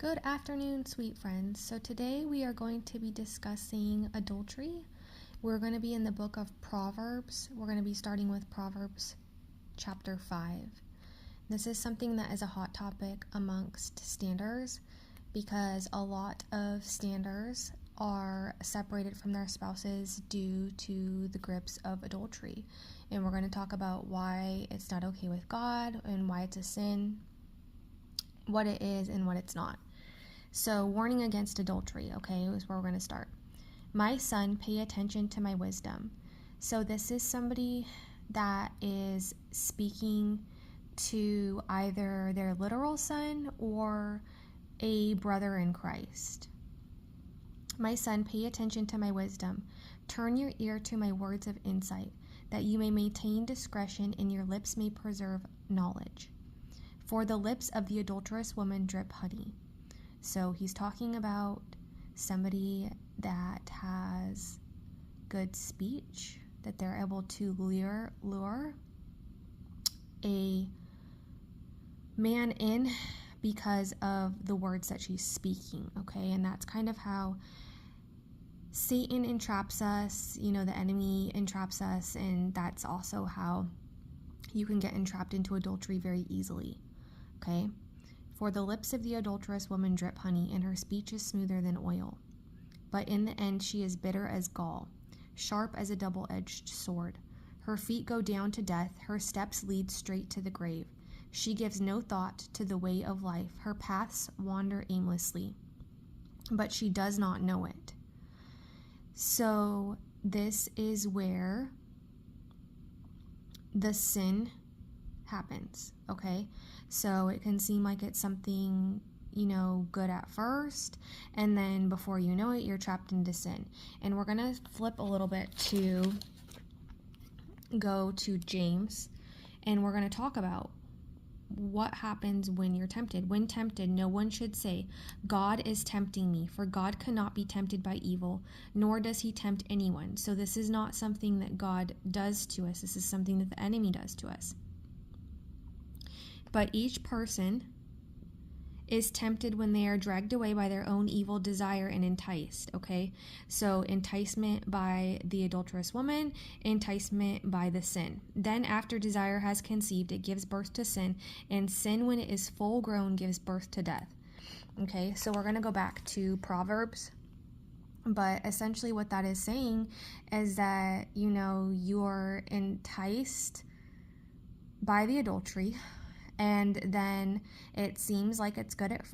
Good afternoon, sweet friends. So today we are going to be discussing adultery. We're going to be in the book of Proverbs. We're going to be starting with Proverbs chapter 5. This is something that is a hot topic amongst standers because a lot of standers are separated from their spouses due to the grips of adultery. And we're going to talk about why it's not okay with God and why it's a sin, what it is and what it's not. So, warning against adultery, okay, is where we're going to start. My son, pay attention to my wisdom. So this is somebody that is speaking to either their literal son or a brother in Christ. My son, pay attention to my wisdom. Turn your ear to my words of insight, that you may maintain discretion and your lips may preserve knowledge. For the lips of the adulterous woman drip honey. So he's talking about somebody that has good speech, that they're able to lure a man in because of the words that she's speaking, okay? And that's kind of how Satan entraps us, the enemy entraps us, and that's also how you can get entrapped into adultery very easily, okay? For the lips of the adulterous woman drip honey, and her speech is smoother than oil. But in the end she is bitter as gall, sharp as a double-edged sword. Her feet go down to death, her steps lead straight to the grave. She gives no thought to the way of life, her paths wander aimlessly, but she does not know it. So this is where the sin happens, okay? So it can seem like it's something, good at first, and then before you know it, you're trapped into sin. And we're going to flip a little bit to go to James, and we're going to talk about what happens when you're tempted. When tempted, no one should say, God is tempting me, for God cannot be tempted by evil, nor does he tempt anyone. So this is not something that God does to us. This is something that the enemy does to us. But each person is tempted when they are dragged away by their own evil desire and enticed, okay? So enticement by the adulterous woman, enticement by the sin. Then after desire has conceived, it gives birth to sin, and sin, when it is full grown, gives birth to death. Okay, so we're going to go back to Proverbs. But essentially what that is saying is that, you're enticed by the adultery, and then it seems like it's good at first.